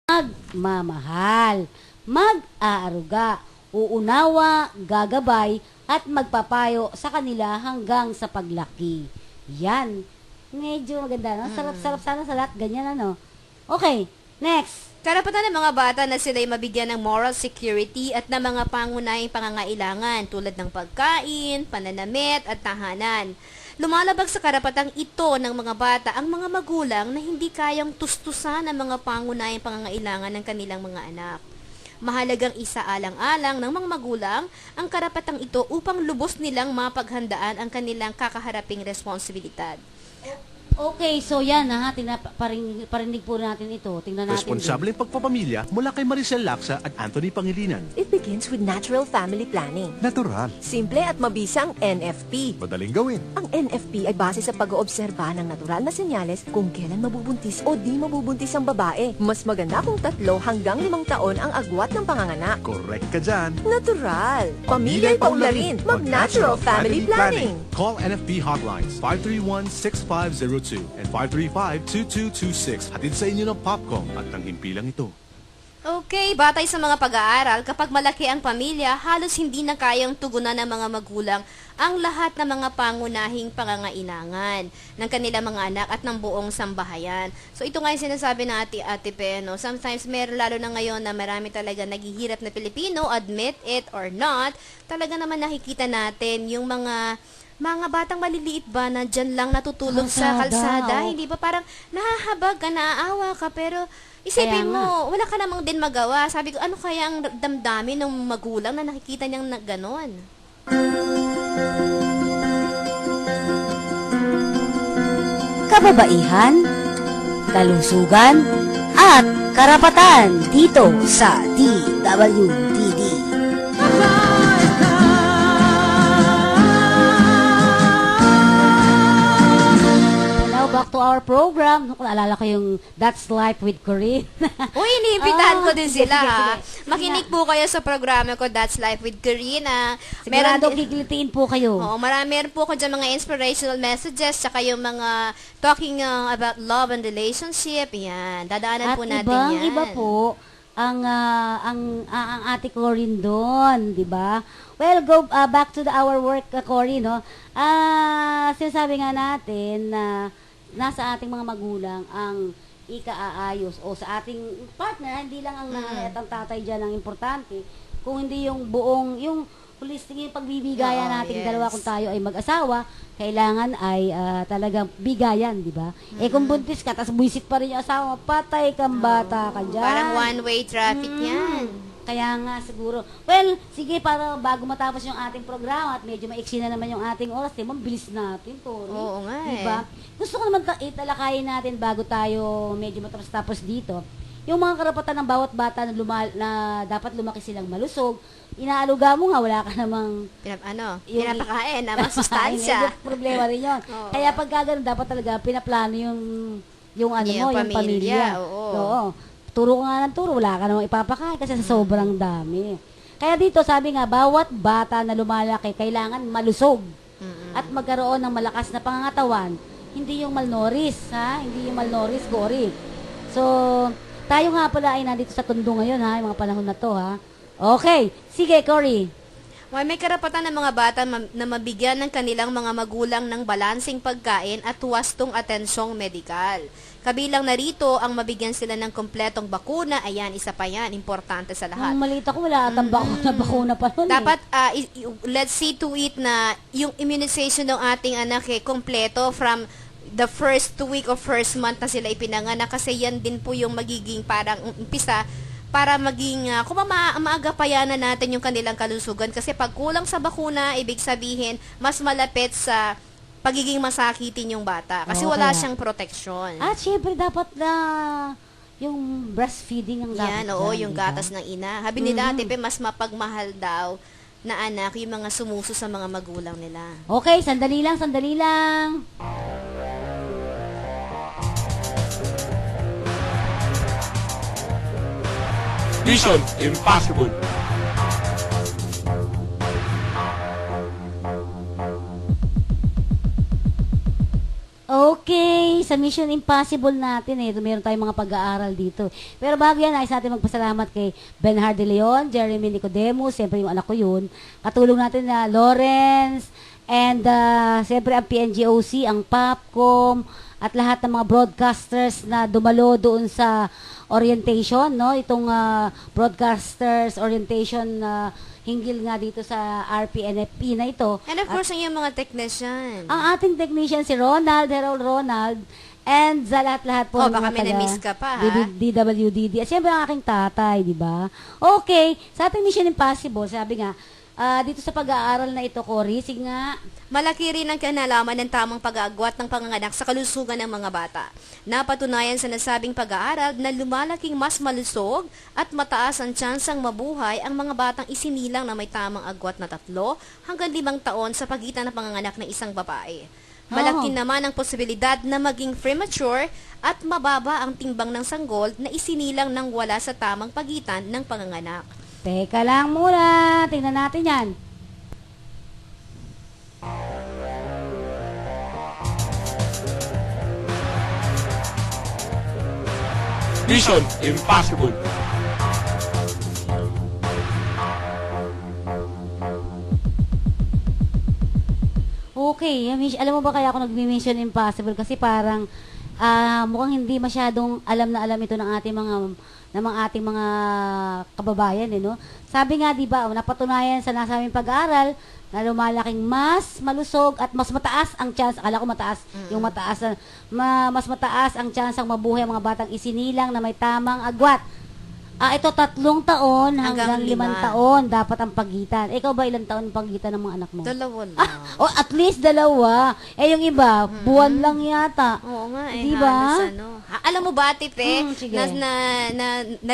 magmamahal, mag-aaruga, uunawa, gagabay, at magpapayo sa kanila hanggang sa paglaki. Yan. Medyo maganda, no? Sarap-sarap sana sa lahat. Ganyan, ano? Okay, next. Karapatan ng mga bata na sila'y mabigyan ng moral security at ng mga pangunahing pangangailangan tulad ng pagkain, pananamit at tahanan. Lumalabag sa karapatang ito ng mga bata ang mga magulang na hindi kayang tustusan ang mga pangunahing pangangailangan ng kanilang mga anak. Mahalagang isaalang-alang ng mga magulang ang karapatang ito upang lubos nilang mapaghandaan ang kanilang kakaharaping responsibilidad. Okay, so yan ha, parinig po natin ito. Tingnan natin. Responsableng pagpapamilya mula kay Maricel Laksa at Anthony Pangilinan. It begins with natural family planning. Natural. Simple at mabisang NFP. Madaling gawin. Ang NFP ay base sa pag-oobserba ng natural na senyales kung kailan mabubuntis o di mabubuntis ang babae. Mas maganda kung 3 hanggang 5 taon ang agwat ng panganganak. Correct ka dyan. Natural. Pamilya'y paunlarin. Mag-natural family planning. Call NFP hotlines 531-6502 and 535-2226. Hatid sa inyo ng Popcom at ng himpilang ito. Okay, batay sa mga pag-aaral, kapag malaki ang pamilya, halos hindi na kayang tugunan ng mga magulang ang lahat ng mga pangunahing pangangailangan ng kanilang mga anak at ng buong sambahayan. So ito nga yung sinasabi ng Ate Pe, no? Sometimes meron, lalo na ngayon, na marami talaga naghihirap na Pilipino, admit it or not, talaga naman nakikita natin yung mga batang maliliit ba na dyan lang natutulog sa kalsada, hindi ba parang nahahabag ka, naaawa ka, pero isipin mo, wala ka namang din magawa. Sabi ko, ano kaya ang damdamin ng magulang na nakikita niyang ganon? Kababaihan, kalusugan, at karapatan dito sa DWTD. Back to our program. Kung naalala ko yung That's Life with Corinne. Uy, iniimbitahan ko din sila, sige. ha? Makinig po kayo sa programa ko, That's Life with Corinne. Siguradong kikilitiin po kayo. Oo, meron po ko dyan mga inspirational messages, tsaka yung mga talking about love and relationship. Yan, dadaanan po natin yan. At iba po, ang Ate Corinne doon, di ba? Well, go back to our work, Corinne, no? Sinasabi nga natin na nasa ating mga magulang ang ikaaayos o sa ating partner, hindi lang ang nanay at ang tatay dyan ang importante, kung hindi yung buong, yung holistic, yung pagbibigayan natin dalawa kung tayo ay mag-asawa, kailangan ay talagang bigayan, di ba? Kung buntis ka, tapos buisit pa rin yung asawa, patay kang bata ka dyan. Parang one-way traffic yan. Kaya nga siguro, well, sige, para bago matapos yung ating programa at medyo maiksi na naman yung ating oras, bilis natin, Tori. Oo nga diba? Gusto ko naman italakayin natin bago tayo medyo matapos dito, yung mga karapatan ng bawat bata na dapat lumaki silang malusog. Inaaluga mo nga, wala ka namang pinapakain, namang sustansya. Problema rin yun. Kaya pag gano'n, dapat talaga pinaplano yung pamilya. Oo. Turo ka nga ng turo, wala ka namang ipapakain kasi sa sobrang dami. Kaya dito, sabi nga, bawat bata na lumalaki, kailangan malusog at magkaroon ng malakas na pangangatawan. Hindi yung malnourished, ha? Hindi yung malnourished, Cory. So, tayo nga pala ay nandito sa Tondo ngayon, ha? Yung mga panahon na to, ha? Okay. Sige, Cory. Well, may karapatan ng mga bata na mabigyan ng kanilang mga magulang ng balansing pagkain at wastong atensyong medikal. Kabilang narito ang mabigyan sila ng kompletong bakuna. Ayan, isa pa yan, importante sa lahat. Maliit ako, wala atang bakuna pa nun. Dapat, let's see to it na yung immunization ng ating anak kompleto from the first week of first month na sila ipinanganak, kasi yan din po yung magiging parang umpisa para maging, kung maagapayanan natin yung kanilang kalusugan. Kasi pag kulang sa bakuna, ibig sabihin, mas malapit sa pagiging masakitin yung bata. Kasi wala siyang proteksyon. At syempre, dapat na yung breastfeeding ang dapat. Yan, oo, yung gatas ng ina. Habi nila, mas mapagmahal daw na anak yung mga sumuso sa mga magulang nila. Okay, sandali lang. Mission Impossible. Okay, sa Mission Impossible natin meron tayong mga pag-aaral dito. Pero bago yan, nais natin magpasalamat kay Benhard de Leon, Jeremy Nicodemus, siyempre yung anak ko yun. Katulong natin na Lawrence, and siyempre ang PNGOC, ang POPCOM, at lahat ng mga broadcasters na dumalo doon sa orientation, no? Itong broadcasters orientation hinggil nga dito sa RPNFP na ito. And of course, ang iyong mga technician. Ang ating technician si Ronald, Harold Ronald, and sa lahat-lahat po Oh, ng baka mga may na-miss ka pa, ha? DWDD. At siyempre ang aking tatay, di ba? Okay, sa ating Mission Impossible, sabi nga, dito sa pag-aaral na ito, Cory, sige nga, Malaki rin ang kinalaman ng tamang pag-aagwat ng panganganak sa kalusugan ng mga bata. Napatunayan sa nasabing pag-aaral na lumalaking mas malusog at mataas ang tsansang mabuhay ang mga batang isinilang na may tamang agwat na 3 hanggang 5 taon sa pagitan ng panganganak ng isang babae. Malaki naman ang posibilidad na maging premature at mababa ang timbang ng sanggol na isinilang nang wala sa tamang pagitan ng panganganak. teka lang muna, tingnan natin yan. Mission Impossible. Okay, alam mo ba kaya ako nag-Mission Impossible kasi parang mukhang hindi masyadong alam na alam ito ng ating mga kababayan, no? Sabi nga, 'di ba, napatunayan sa nasabing pag-aaral na lumalaking mas malusog at mas mataas ang chance, akala ko mataas, yung mataas, mas mataas ang chance ang mabuhay ang mga batang isinilang na may tamang agwat. Ito 3 taon hanggang 5 5 taon dapat ang pagitan. Ikaw ba ilang taon ang pagitan ng mga anak mo? 2 lang. At least 2. Yung iba, buwan lang yata. Oo nga, Di ba? halos ano. Alam mo ba, Tipe, sige. na